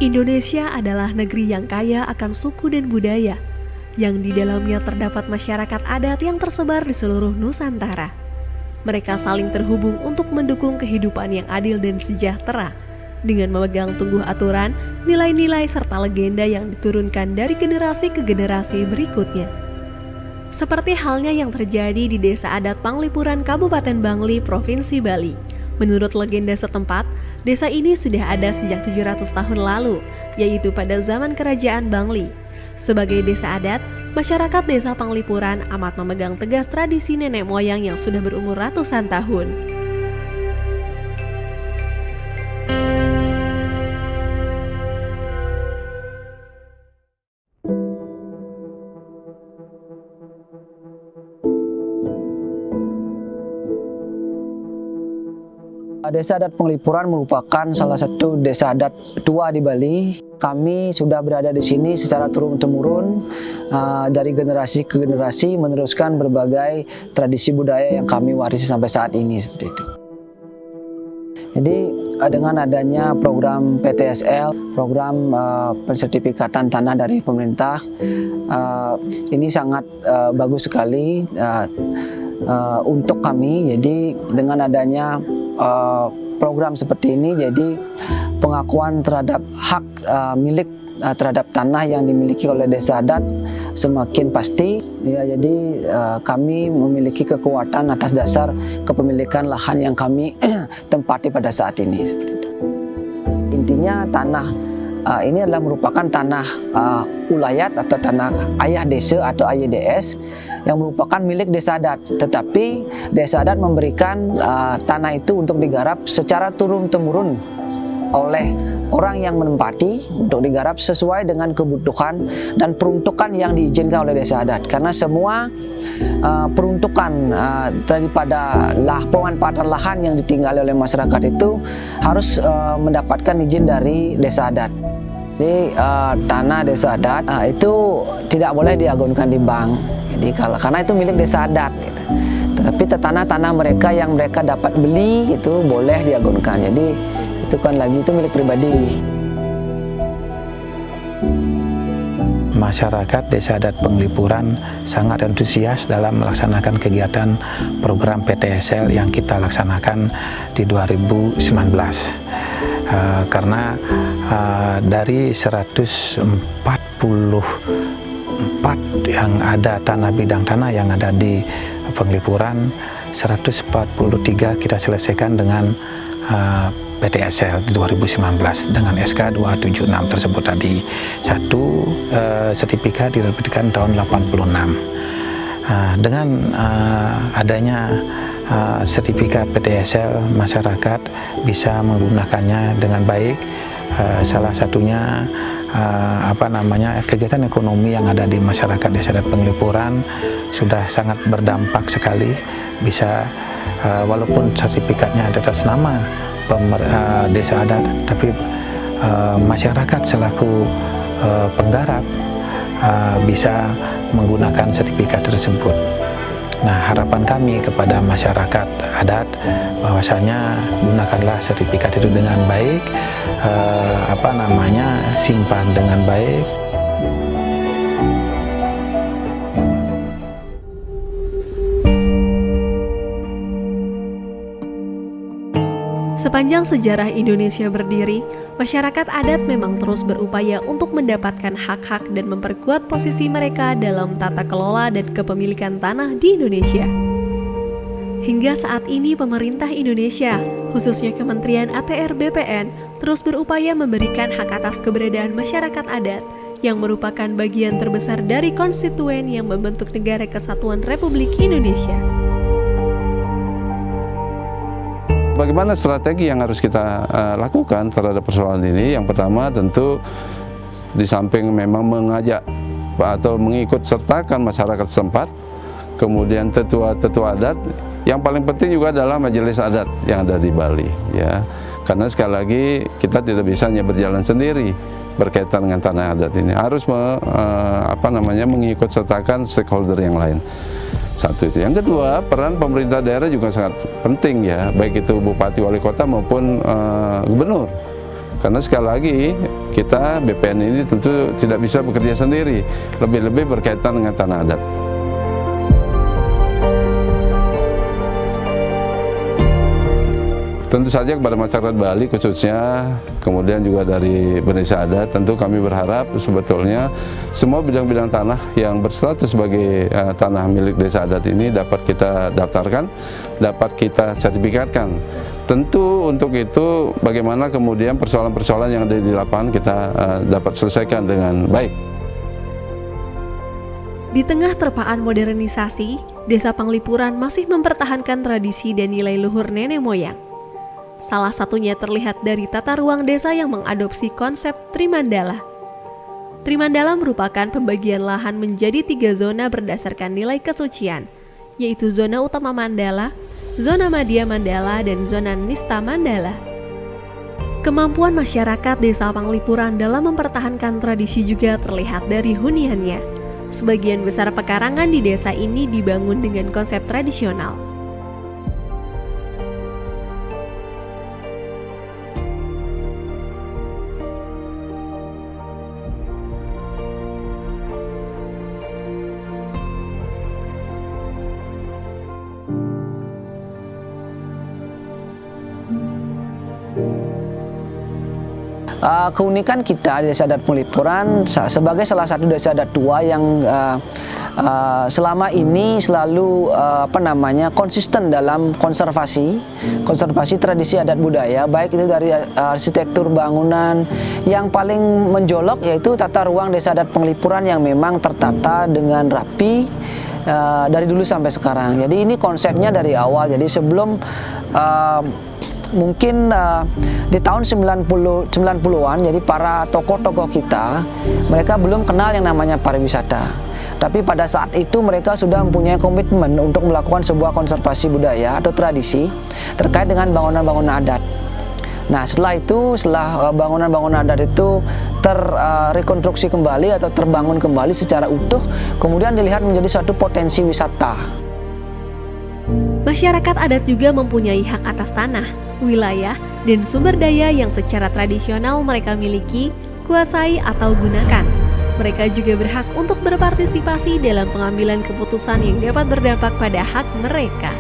Indonesia adalah negeri yang kaya akan suku dan budaya, yang di dalamnya terdapat masyarakat adat yang tersebar di seluruh Nusantara. Mereka saling terhubung untuk mendukung kehidupan yang adil dan sejahtera, dengan memegang teguh aturan, nilai-nilai serta legenda yang diturunkan dari generasi ke generasi berikutnya. Seperti halnya yang terjadi di Desa Adat Panglipuran Kabupaten Bangli, Provinsi Bali. Menurut legenda setempat, desa ini sudah ada sejak 700 tahun lalu, yaitu pada zaman Kerajaan Bangli. Sebagai desa adat, masyarakat Desa Panglipuran amat memegang tegas tradisi nenek moyang yang sudah berumur ratusan tahun. Desa Adat Panglipuran merupakan salah satu desa adat tua di Bali. Kami sudah berada di sini secara turun-temurun dari generasi ke generasi, meneruskan berbagai tradisi budaya yang kami warisi sampai saat ini seperti itu. Jadi dengan adanya program PTSL, program pensertifikatan tanah dari pemerintah, ini sangat bagus sekali untuk kami. Jadi dengan adanya program seperti ini, jadi pengakuan terhadap hak milik terhadap tanah yang dimiliki oleh desa adat semakin pasti. Ya, jadi kami memiliki kekuatan atas dasar kepemilikan lahan yang kami tempati pada saat ini. Intinya tanah ini adalah merupakan tanah ulayat atau tanah ayah desa atau AYDS yang merupakan milik desa adat. Tetapi desa adat memberikan tanah itu untuk digarap secara turun-temurun oleh orang yang menempati untuk digarap sesuai dengan kebutuhan dan peruntukan yang diizinkan oleh desa adat. Karena semua peruntukan daripada pemanfaatan lahan yang ditinggali oleh masyarakat itu harus mendapatkan izin dari desa adat. Jadi tanah desa adat itu tidak boleh diagunkan di bank. Jadi karena itu milik desa adat. Gitu. Tetapi tanah-tanah mereka yang mereka dapat beli itu boleh diagunkan. Jadi itu kan lagi itu milik pribadi. Masyarakat Desa Adat Panglipuran sangat antusias dalam melaksanakan kegiatan program PTSL yang kita laksanakan di 2019. Karena dari 144 yang ada bidang tanah yang ada di Panglipuran, 143 kita selesaikan dengan PTSL di 2019 dengan SK 276 tersebut tadi. Satu sertifikat diterbitkan tahun 86. Dengan adanya sertifikat PTSL, masyarakat bisa menggunakannya dengan baik. Salah satunya kegiatan ekonomi yang ada di masyarakat Desa Adat Panglipuran sudah sangat berdampak sekali. Bisa walaupun sertifikatnya ada atas nama desa adat, tapi masyarakat selaku penggarap bisa menggunakan sertifikat tersebut. Nah, harapan kami kepada masyarakat adat bahwasanya gunakanlah sertifikat itu dengan baik, simpan dengan baik. Sepanjang sejarah Indonesia berdiri, masyarakat adat memang terus berupaya untuk mendapatkan hak-hak dan memperkuat posisi mereka dalam tata kelola dan kepemilikan tanah di Indonesia. Hingga saat ini pemerintah Indonesia, khususnya Kementerian ATR BPN, terus berupaya memberikan hak atas keberadaan masyarakat adat yang merupakan bagian terbesar dari konstituen yang membentuk Negara Kesatuan Republik Indonesia. Bagaimana strategi yang harus kita lakukan terhadap persoalan ini? Yang pertama tentu di samping memang mengajak atau mengikut sertakan masyarakat setempat, kemudian tetua-tetua adat, yang paling penting juga adalah majelis adat yang ada di Bali, ya. Karena sekali lagi kita tidak bisa hanya berjalan sendiri berkaitan dengan tanah adat ini, harus mengikut sertakan stakeholder yang lain. Satu itu. Yang kedua, peran pemerintah daerah juga sangat penting, ya, baik itu bupati, wali kota maupun gubernur. Karena sekali lagi kita BPN ini tentu tidak bisa bekerja sendiri, lebih-lebih berkaitan dengan tanah adat. Tentu saja kepada masyarakat Bali khususnya, kemudian juga dari Desa Adat, tentu kami berharap sebetulnya semua bidang-bidang tanah yang berstatus sebagai tanah milik Desa Adat ini dapat kita daftarkan, dapat kita sertifikatkan. Tentu untuk itu bagaimana kemudian persoalan-persoalan yang ada di lapangan kita dapat selesaikan dengan baik. Di tengah terpaan modernisasi, Desa Panglipuran masih mempertahankan tradisi dan nilai luhur nenek moyang. Salah satunya terlihat dari tata ruang desa yang mengadopsi konsep Trimandala. Trimandala merupakan pembagian lahan menjadi 3 zona berdasarkan nilai kesucian, yaitu zona utama Mandala, zona Madya Mandala, dan zona Nista Mandala. Kemampuan masyarakat Desa Panglipuran dalam mempertahankan tradisi juga terlihat dari huniannya. Sebagian besar pekarangan di desa ini dibangun dengan konsep tradisional. Keunikan kita di Desa Adat Panglipuran sebagai salah satu desa adat tua yang selama ini selalu konsisten dalam konservasi tradisi adat budaya, baik itu dari arsitektur bangunan. Yang paling menjolok yaitu tata ruang Desa Adat Panglipuran yang memang tertata dengan rapi dari dulu sampai sekarang. Jadi ini konsepnya dari awal. Jadi sebelum mungkin di tahun 90-an, jadi para tokoh-tokoh kita, mereka belum kenal yang namanya pariwisata. Tapi pada saat itu mereka sudah mempunyai komitmen untuk melakukan sebuah konservasi budaya atau tradisi terkait dengan bangunan-bangunan adat. Nah, setelah bangunan-bangunan adat itu terrekonstruksi kembali atau terbangun kembali secara utuh, kemudian dilihat menjadi suatu potensi wisata. Masyarakat adat juga mempunyai hak atas tanah, wilayah, dan sumber daya yang secara tradisional mereka miliki, kuasai, atau gunakan. Mereka juga berhak untuk berpartisipasi dalam pengambilan keputusan yang dapat berdampak pada hak mereka.